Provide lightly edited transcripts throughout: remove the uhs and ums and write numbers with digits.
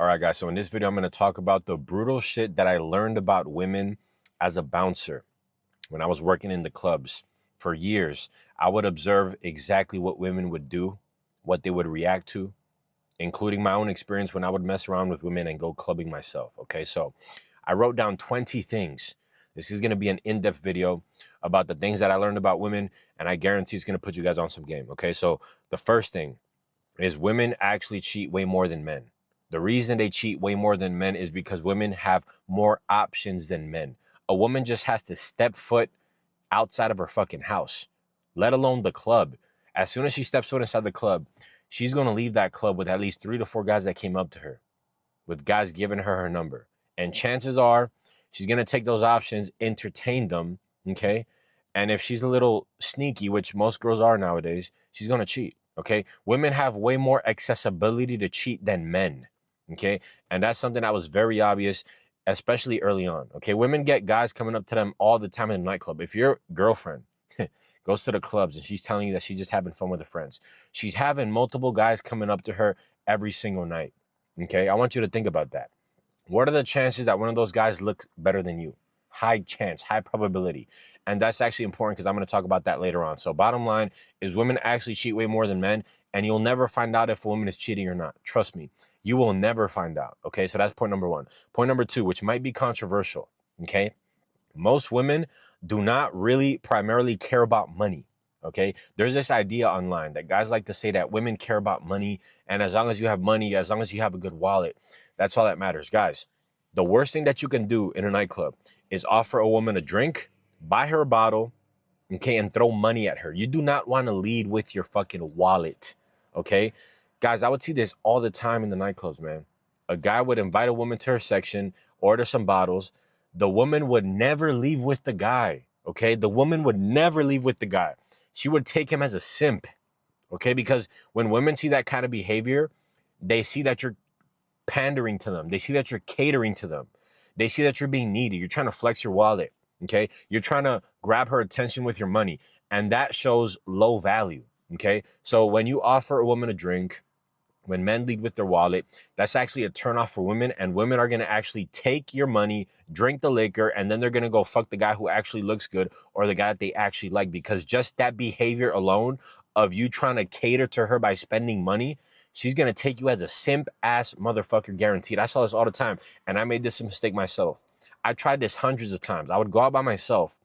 All right, guys. So in this video, I'm going to talk about the brutal shit that I learned about women as a bouncer when I was working in the clubs for years. I would observe exactly what women would do, what they would react to, including my own experience when I would mess around with women and go clubbing myself. Okay, so I wrote down 20 things. This is going to be an in-depth video about the things that I learned about women, and I guarantee it's going to put you guys on some game. Okay, so the first thing is women actually cheat way more than men. The reason they cheat way more than men is because women have more options than men. A woman just has to step foot outside of her fucking house, let alone the club. As soon as she steps foot inside the club, she's going to leave that club with at least 3 to 4 guys that came up to her, with guys giving her number. And chances are she's going to take those options, entertain them, okay? And if she's a little sneaky, which most girls are nowadays, she's going to cheat, okay? Women have way more accessibility to cheat than men, okay? And that's something that was very obvious, especially early on, okay? Women get guys coming up to them all the time in the nightclub. If your girlfriend goes to the clubs and she's telling you that she's just having fun with her friends, she's having multiple guys coming up to her every single night, okay? I want you to think about that. What are the chances that one of those guys looks better than you? High chance, high probability. And that's actually important because I'm going to talk about that later on. So bottom line is women actually cheat way more than men, and you'll never find out if a woman is cheating or not. Trust me, you will never find out. Okay, so that's point number one. Point number two, which might be controversial. Okay, most women do not really primarily care about money. Okay, there's this idea online that guys like to say that women care about money, and as long as you have money, as long as you have a good wallet, that's all that matters. Guys, the worst thing that you can do in a nightclub is offer a woman a drink, buy her a bottle, okay, and throw money at her. You do not want to lead with your fucking wallet, okay? Guys, I would see this all the time in the nightclubs, man. A guy would invite a woman to her section, order some bottles. The woman would never leave with the guy, okay? The woman would never leave with the guy. She would take him as a simp, okay? Because when women see that kind of behavior, they see that you're pandering to them. They see that you're catering to them. They see that you're being needy. You're trying to flex your wallet. Okay. You're trying to grab her attention with your money. And that shows low value. Okay. So when you offer a woman a drink, when men lead with their wallet, that's actually a turnoff for women. And women are going to actually take your money, drink the liquor, and then they're going to go fuck the guy who actually looks good or the guy that they actually like. Because just that behavior alone of you trying to cater to her by spending money, she's going to take you as a simp ass motherfucker, guaranteed. I saw this all the time, and I made this mistake myself. I tried this hundreds of times. I would go out by myself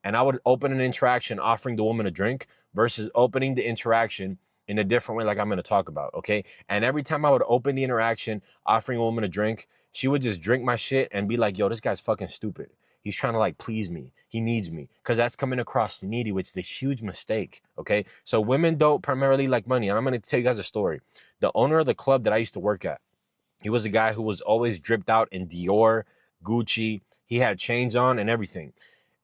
and I would open an interaction offering the woman a drink versus opening the interaction in a different way, like I'm going to talk about. Okay. And every time I would open the interaction offering a woman a drink, she would just drink my shit and be like, yo, this guy's fucking stupid. He's trying to like please me. He needs me, because that's coming across needy, which is a huge mistake. Okay. So women don't primarily like money. And I'm going to tell you guys a story. The owner of the club that I used to work at, he was a guy who was always dripped out in Dior, Gucci. He had chains on and everything.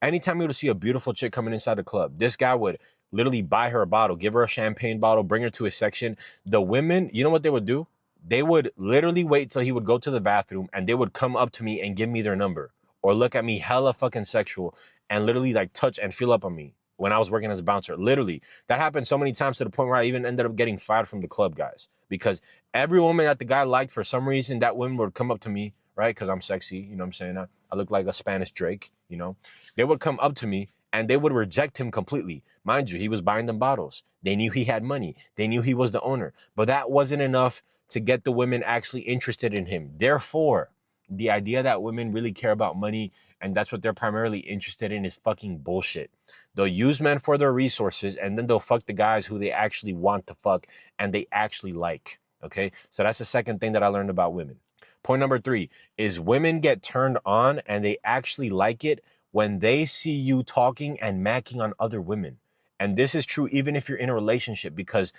Anytime he would see a beautiful chick coming inside the club, this guy would literally buy her a bottle, give her a champagne bottle, bring her to his section. The women, you know what they would do? They would literally wait till he would go to the bathroom and they would come up to me and give me their number or look at me hella fucking sexual and literally like touch and feel up on me when I was working as a bouncer. Literally, that happened so many times to the point where I even ended up getting fired from the club, guys, because every woman that the guy liked, for some reason, that woman would come up to me, right? Because I'm sexy, you know what I'm saying? I look like a Spanish Drake, you know? They would come up to me and they would reject him completely. Mind you, he was buying them bottles. They knew he had money. They knew he was the owner. But that wasn't enough to get the women actually interested in him. Therefore, the idea that women really care about money and that's what they're primarily interested in is fucking bullshit. They'll use men for their resources and then they'll fuck the guys who they actually want to fuck and they actually like. Okay, so that's the second thing that I learned about women. Point number three is women get turned on and they actually like it when they see you talking and macking on other women. And this is true even if you're in a relationship, because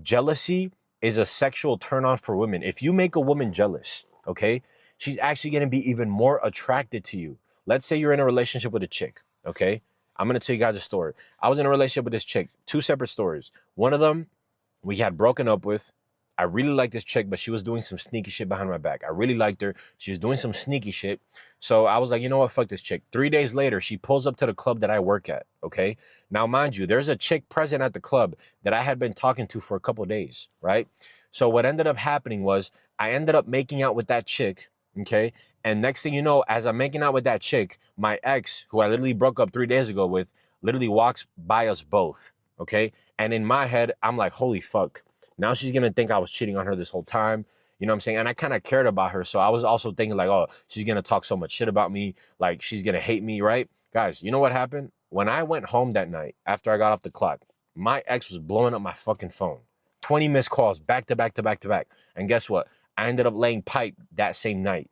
jealousy is a sexual turn on for women. If you make a woman jealous, okay, she's actually going to be even more attracted to you. Let's say you're in a relationship with a chick, okay? I'm going to tell you guys a story. I was in a relationship with this chick, two separate stories. One of them we had broken up with. I really liked this chick, but she was doing some sneaky shit behind my back. I really liked her. She was doing some sneaky shit. So I was like, you know what? Fuck this chick. 3 days later, she pulls up to the club that I work at. Okay. Now, mind you, there's a chick present at the club that I had been talking to for a couple of days, right? So what ended up happening was I ended up making out with that chick, okay? And next thing you know, as I'm making out with that chick, my ex, who I literally broke up 3 days ago with, literally walks by us both, okay? And in my head, I'm like, holy fuck. Now she's gonna think I was cheating on her this whole time. You know what I'm saying? And I kind of cared about her. So I was also thinking like, oh, she's gonna talk so much shit about me. Like she's gonna hate me, right? Guys, you know what happened? When I went home that night after I got off the clock, my ex was blowing up my fucking phone. 20 missed calls back to back to back to back. And guess what? I ended up laying pipe that same night.